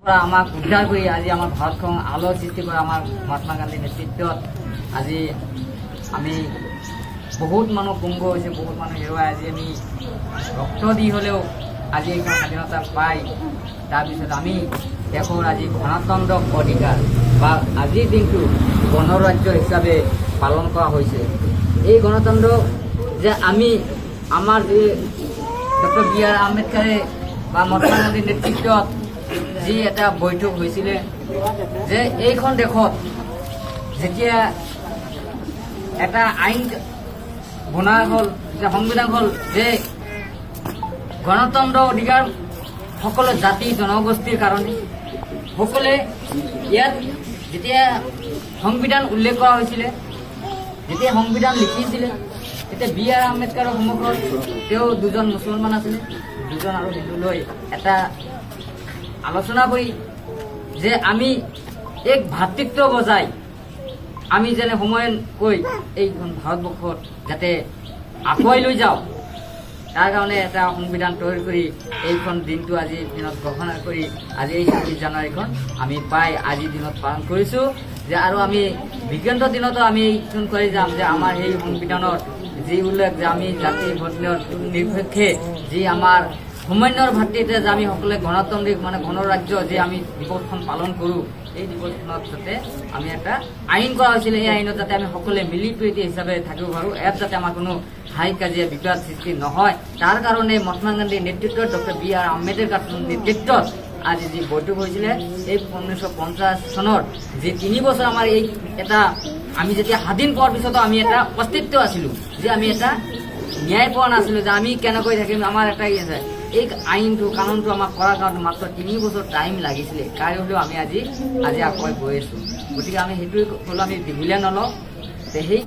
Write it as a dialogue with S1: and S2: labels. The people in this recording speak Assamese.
S1: আমাক উদ্ধাৰ কৰি আজি আমাৰ ভাৰতখন আলোৰ সৃষ্টি কৰা আমাৰ মহাত্মা গান্ধীৰ নেতৃত্বত আজি আমি বহুত মানুহ পংগ হৈছে, বহুত মানুহ হেৰুৱাই আজি আমি ৰক্ত দি হ'লেও আজি এইখন স্বাধীনতা পাই তাৰপিছত আমি দেশৰ আজি গণতন্ত্ৰক অধিকাৰ বা আজিৰ দিনটো গণৰাজ্য হিচাপে পালন কৰা হৈছে। এই গণতন্ত্ৰ যে আমি আমাৰ যে ডক্টৰ বি আৰ আম্বেদকাৰে বা মহাত্মা গান্ধীৰ নেতৃত্বত যি এটা বৈঠক হৈছিলে যে এইখন দেশত যেতিয়া এটা আইন বনা হ'ল, যে সংবিধান হ'ল যে গণতন্ত্ৰ অধিকাৰ সকলো জাতি জনগোষ্ঠীৰ কাৰণে সকলোৱে ইয়াত যেতিয়া সংবিধান উল্লেখ কৰা হৈছিলে, যেতিয়া সংবিধান লিখিছিলে তেতিয়া বি আৰ আম্বেদকাৰৰ সন্মুখত তেওঁ দুজন মুছলমান আছিলে, দুজন আৰু হিন্দু লৈ এটা আলোচনা কৰি যে আমি এক ভাতৃত্ব বজাই আমি যেনে সময়কৈ এইখন ভাৰতবৰ্ষত যাতে আগুৱাই লৈ যাওঁ তাৰ কাৰণে এটা সংবিধান তৈয়াৰ কৰি এইখন দিনটো আজিৰ দিনত ঘোষণা কৰি আজি এই ২৬ জানুৱাৰীখন আমি পাই আজিৰ দিনত পালন কৰিছোঁ। যে আৰু আমি বিজ্ঞান্ত দিনতো আমি এইখন কৰি যাম যে আমাৰ সেই সংবিধানৰ যি উল্লেখ যে আমি জাতি ধৰ্মীয় নিৰপেক্ষে যি আমাৰ সমন্বয়ৰ ভাতৃত্বে যে আমি সকলোৱে গণতান্ত্ৰিক গণৰাজ্য যে আমি দিৱসখন পালন কৰোঁ, এই দিৱসখনত যাতে আমি এটা আইন কৰা হৈছিলে, এই আইনত যাতে আমি সকলোৱে মিলি প্ৰীতি হিচাপে থাকিব পাৰোঁ, ইয়াত যাতে আমাৰ কোনো হাই কাজিয়া বিবাদ সৃষ্টি নহয় তাৰ কাৰণে মহাত্মা গান্ধীৰ নেতৃত্বত ডক্টৰ বি আৰ আম্বেদকাৰ নেতৃত্বত আজি যি বৈঠক হৈছিলে এই 1950 চনৰ যি ৩ বছৰ আমাৰ এই এটা আমি যেতিয়া স্বাধীন পোৱাৰ পিছতো আমি এটা অস্তিত্ব আছিলোঁ, যে আমি এটা ন্যায় পোৱা নাছিলোঁ, যে আমি কেনেকৈ থাকিম, আমাৰ এটাই আছে এই আইনটো কানুনটো আমাক কৰাৰ কাৰণে মাত্ৰ ৩ বছৰ টাইম লাগিছিলে, কাই হ'লেও আমি আজি আগুৱাই গৈ আছোঁ। গতিকে আমি সেইটোৱে হ'লেও আমি দীঘলীয়া নলওঁ। সেই